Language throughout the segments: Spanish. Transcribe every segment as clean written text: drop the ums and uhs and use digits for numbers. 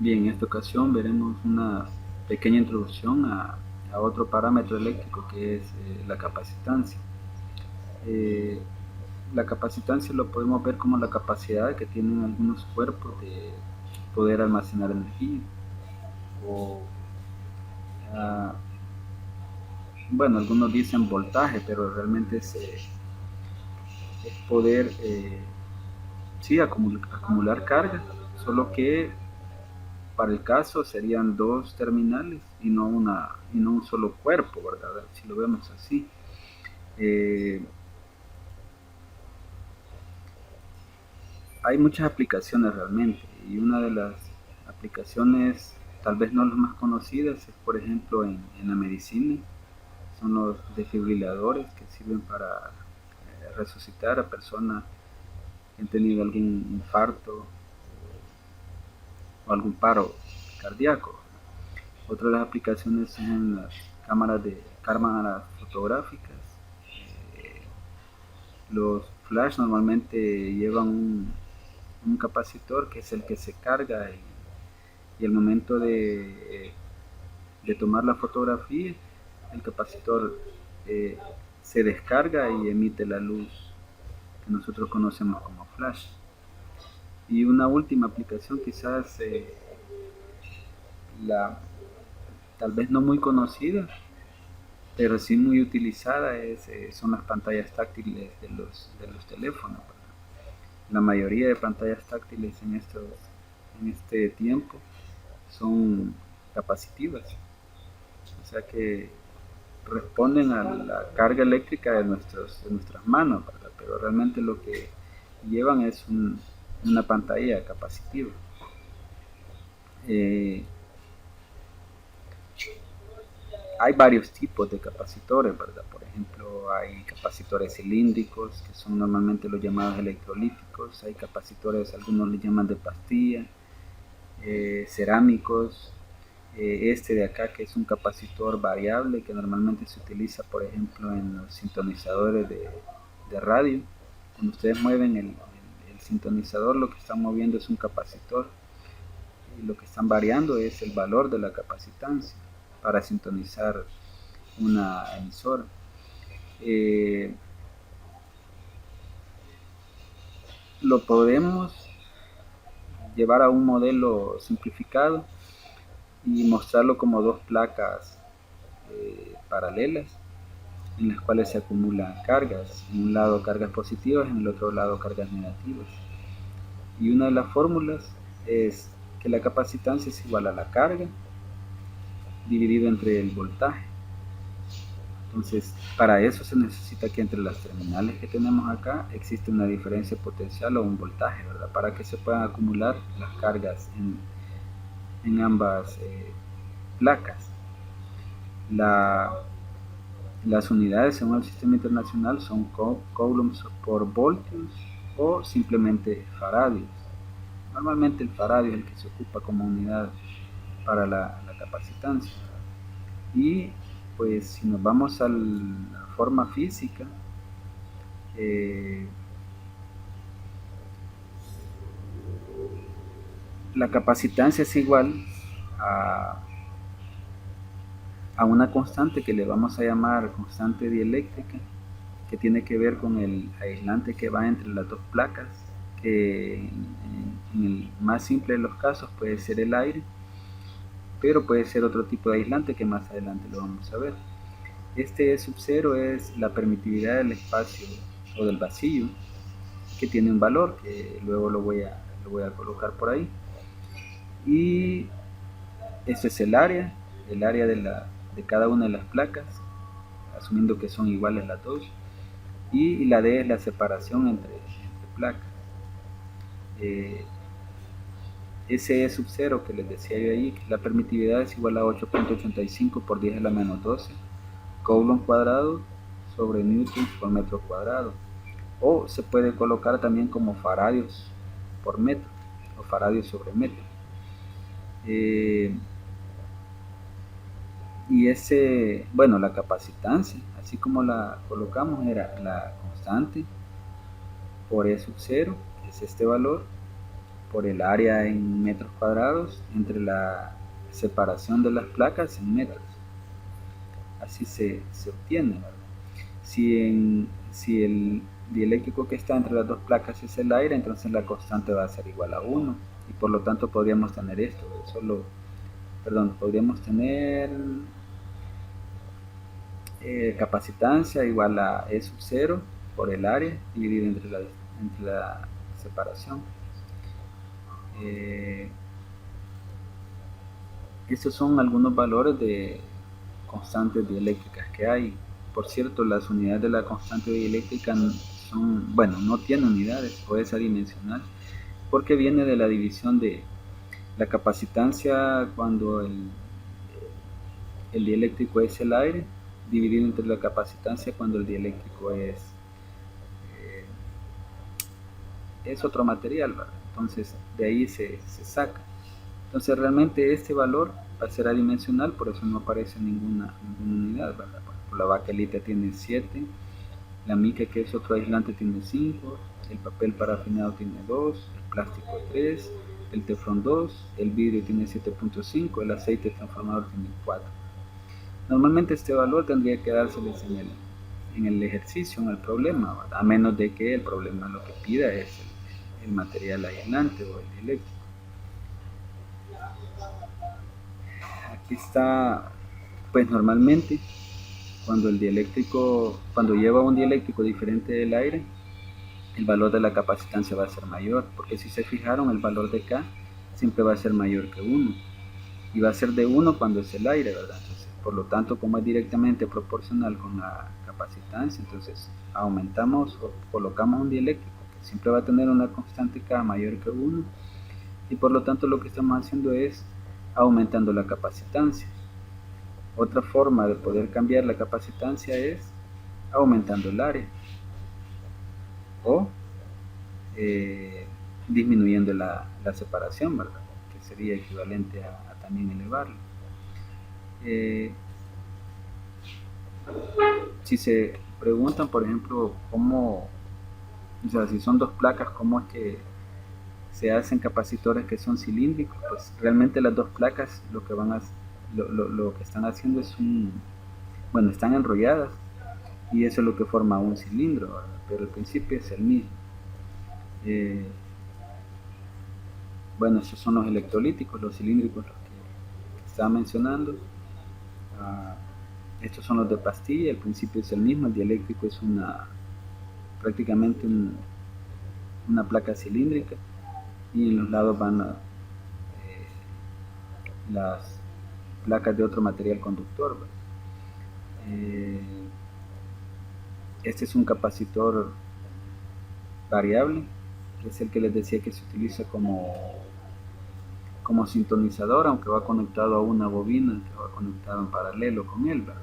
Bien, en esta ocasión veremos una pequeña introducción a otro parámetro eléctrico que es la capacitancia. Eh, la capacitancia lo podemos ver como la capacidad que tienen algunos cuerpos de poder almacenar energía o, bueno, algunos dicen voltaje, pero realmente es poder, sí, acumular carga, solo que para el caso serían dos terminales y no un solo cuerpo, ¿verdad? Si lo vemos así. Eh, Hay muchas aplicaciones realmente y una de las aplicaciones, tal vez no las más conocidas, es por ejemplo en la medicina. Son los desfibriladores que sirven para resucitar a personas que han tenido algún infarto o algún paro cardíaco. Otra de las aplicaciones son las cámaras fotográficas. Eh, los flash normalmente llevan un capacitor que es el que se carga y al momento de tomar la fotografía, el capacitor eh, se descarga y emite la luz que nosotros conocemos como flash. Y una última aplicación quizás la tal vez no muy conocida, pero sí muy utilizada son las pantallas táctiles de los teléfonos. La mayoría de pantallas táctiles en este tiempo son capacitivas, o sea que responden a la carga eléctrica de nuestras manos, ¿verdad? Pero realmente lo que llevan es una pantalla capacitiva. Eh, Hay varios tipos de capacitores, ¿verdad? Por ejemplo, hay capacitores cilíndricos, que son normalmente los llamados electrolíticos, hay capacitores, algunos le llaman de pastilla, cerámicos, este de acá que es un capacitor variable que normalmente se utiliza por ejemplo en los sintonizadores de radio. Cuando ustedes mueven el sintonizador, lo que están moviendo es un capacitor y lo que están variando es el valor de la capacitancia para sintonizar una emisora. Eh, lo podemos llevar a un modelo simplificado y mostrarlo como dos placas paralelas en las cuales se acumulan cargas, en un lado cargas positivas, en el otro lado cargas negativas. Y una de las fórmulas es que la capacitancia es igual a la carga dividido entre el voltaje. Entonces, para eso se necesita que entre las terminales que tenemos acá existe una diferencia potencial o un voltaje, ¿verdad? Para que se puedan acumular las cargas en ambas placas. La, Las unidades según el sistema internacional son coulombs por voltios o simplemente faradios. Normalmente el faradio es el que se ocupa como unidad para la capacitancia. Y pues si nos vamos a la forma física, eh, la capacitancia es igual a, a una constante que le vamos a llamar constante dieléctrica, que tiene que ver con el aislante que va entre las dos placas, que en el más simple de los casos puede ser el aire, pero puede ser otro tipo de aislante que más adelante lo vamos a ver. Este E sub 0 es la permitividad del espacio o del vacío, que tiene un valor que luego lo voy a colocar por ahí. Y este es el área de cada una de las placas, asumiendo que son iguales las dos. Y la D es la separación entre placas. Eh, ese E sub 0 que les decía yo ahí, que la permitividad es igual a 8.85 por 10 a la menos 12 coulomb cuadrado sobre newton por metro cuadrado. O se puede colocar también como faradios por metro o faradios sobre metro. Y bueno, la capacitancia, así como la colocamos, era la constante por E sub 0, que es este valor, por el área en metros cuadrados entre la separación de las placas en metros. Así se obtiene, ¿verdad? Si el dieléctrico que está entre las dos placas es el aire, entonces la constante va a ser igual a 1 y por lo tanto podríamos tener esto, podríamos tener capacitancia igual a E sub 0 por el área dividido entre la separación. Estos son algunos valores de constantes dieléctricas que hay. Por cierto, las unidades de la constante dieléctrica no tienen unidades, puede ser adimensional, porque viene de la división de la capacitancia cuando el dieléctrico es el aire, dividido entre la capacitancia cuando el dieléctrico es otro material, ¿verdad? Entonces de ahí se saca. Entonces realmente este valor va a ser adimensional, por eso no aparece ninguna unidad, ¿verdad? Por ejemplo, la baquelita tiene 7, la mica, que es otro aislante, tiene 5, el papel parafinado tiene 2, el plástico 3, el teflón 2, el vidrio tiene 7.5, el aceite transformador tiene 4. Normalmente este valor tendría que dárseles en el ejercicio, en el problema, ¿verdad? A menos de que el problema lo que pida es el material aislante o el dieléctrico. Aquí está, pues normalmente cuando lleva un dieléctrico diferente del aire, el valor de la capacitancia va a ser mayor, porque si se fijaron, el valor de K siempre va a ser mayor que 1 y va a ser de 1 cuando es el aire, ¿verdad? Entonces, por lo tanto, como es directamente proporcional con la capacitancia, entonces aumentamos o colocamos un dieléctrico que siempre va a tener una constante K mayor que 1 y por lo tanto lo que estamos haciendo es aumentando la capacitancia. Otra forma de poder cambiar la capacitancia es aumentando el área o disminuyendo la separación, ¿verdad? Que sería equivalente a también elevarlo. Si se preguntan, por ejemplo, si son dos placas, ¿cómo es que se hacen capacitores que son cilíndricos? Pues realmente las dos placas lo que están haciendo es están enrolladas y eso es lo que forma un cilindro, ¿verdad? Pero el principio es el mismo. Estos son los electrolíticos, los cilíndricos, los que estaba mencionando. Estos son los de pastilla, el principio es el mismo, el dieléctrico es prácticamente una placa cilíndrica y en los lados van las placas de otro material conductor. Este es un capacitor variable, que es el que les decía que se utiliza como sintonizador, aunque va conectado a una bobina que va conectado en paralelo con él, ¿verdad?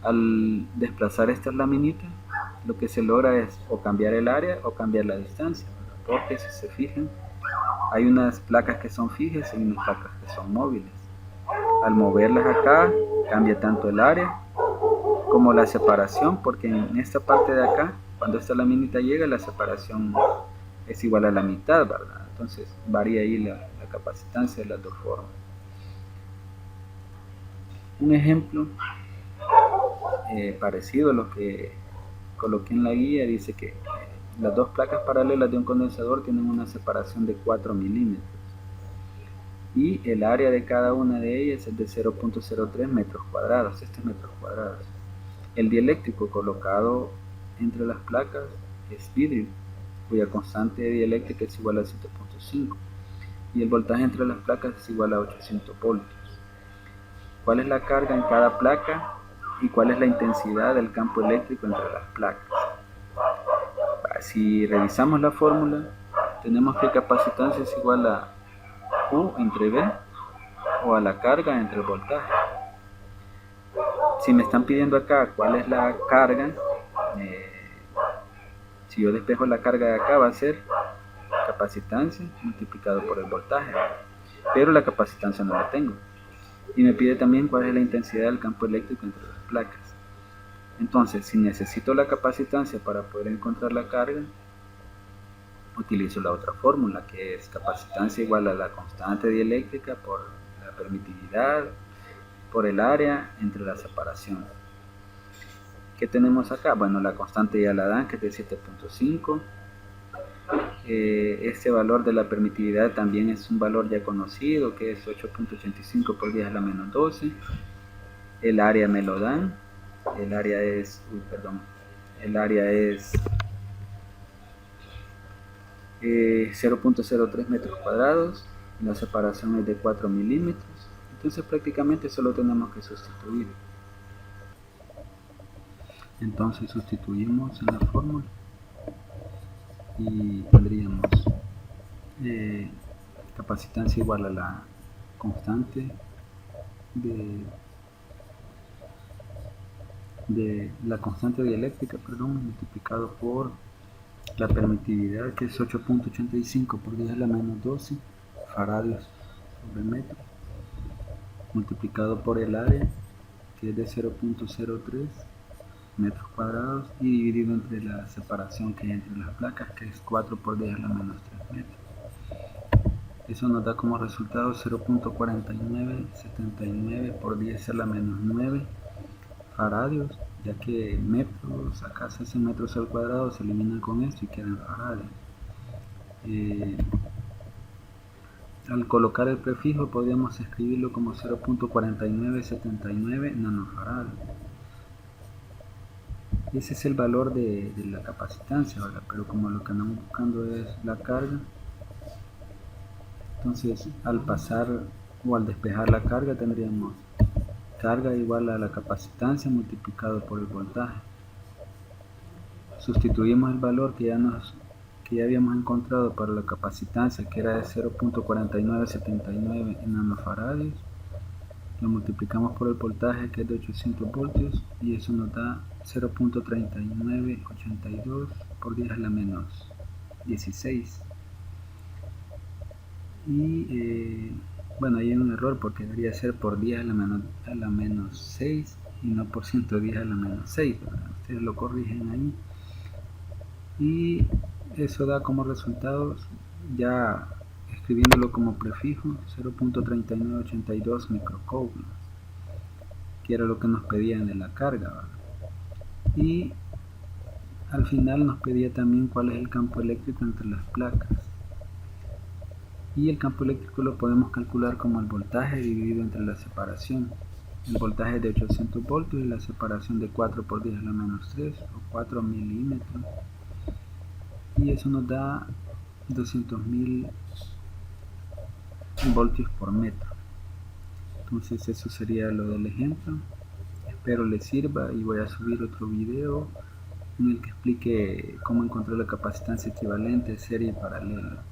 Al desplazar estas laminitas, lo que se logra es o cambiar el área o cambiar la distancia, ¿verdad? Porque si se fijan, hay unas placas que son fijas y unas placas que son móviles. Al moverlas acá, cambia tanto el área como la separación, porque en esta parte de acá, cuando esta laminita llega, la separación es igual a la mitad, ¿verdad? Entonces varía ahí la capacitancia de las dos formas. Un ejemplo parecido a lo que coloqué en la guía dice que las dos placas paralelas de un condensador tienen una separación de 4 milímetros y el área de cada una de ellas es de 0.03 metros cuadrados. Metros cuadrados. El dieléctrico colocado entre las placas es vidrio, cuya constante dieléctrica es igual a 7.5 y el voltaje entre las placas es igual a 800 voltios. ¿Cuál es la carga en cada placa y cuál es la intensidad del campo eléctrico entre las placas? Si revisamos la fórmula, tenemos que capacitancia es igual a U entre V o a la carga entre el voltaje. Si me están pidiendo acá cuál es la carga, si yo despejo la carga de acá va a ser capacitancia multiplicado por el voltaje, pero la capacitancia no la tengo. Y me pide también cuál es la intensidad del campo eléctrico entre las placas. Entonces, si necesito la capacitancia para poder encontrar la carga, utilizo la otra fórmula, que es capacitancia igual a la constante dieléctrica por la permitividad por el área entre la separación. ¿Qué tenemos acá? Bueno, la constante ya la dan, que es de 7.5. Este valor de la permitividad también es un valor ya conocido, que es 8.85 por 10 a la menos 12. El área me lo dan. El área es 0.03 metros cuadrados. La separación es de 4 milímetros. Entonces prácticamente solo tenemos que sustituir. Entonces sustituimos en la fórmula y tendríamos capacitancia igual a la constante de la constante dieléctrica, multiplicado por la permitividad, que es 8.85 por 10 a la menos 12 faradios sobre metro, multiplicado por el área, que es de 0.03 metros cuadrados, y dividido entre la separación que hay entre las placas, que es 4 por 10 a la menos 3 metros. Eso nos da como resultado 0.4979 por 10 a la menos 9 faradios, ya que metros, acá se hacen metros al cuadrado, se eliminan con esto y quedan faradios. Al colocar el prefijo podríamos escribirlo como 0.4979 nanofarados. Ese es el valor de la capacitancia, ¿verdad? Pero como lo que andamos buscando es la carga, entonces al pasar o al despejar la carga tendríamos carga igual a la capacitancia multiplicado por el voltaje. Sustituimos el valor que ya habíamos encontrado para la capacitancia, que era de 0.4979 nanofaradios. Lo multiplicamos por el voltaje, que es de 800 voltios, y eso nos da 0.3982 por 10 a la menos 16. Y bueno, ahí hay un error porque debería ser por 10 a la menos 6 y no por 110 a la menos 6, ¿verdad? Ustedes lo corrigen ahí. Y eso da como resultados, ya escribiéndolo como prefijo, 0.3982 microcoulombs, que era lo que nos pedían de la carga, ¿verdad? Y al final nos pedía también cuál es el campo eléctrico entre las placas. Y el campo eléctrico lo podemos calcular como el voltaje dividido entre la separación. El voltaje es de 800 voltios y la separación de 4 por 10 a la menos 3 o 4 milímetros. Y eso nos da 200.000 voltios por metro. Entonces eso sería lo del ejemplo. Espero les sirva y voy a subir otro video en el que explique cómo encontrar la capacitancia equivalente, serie y paralela.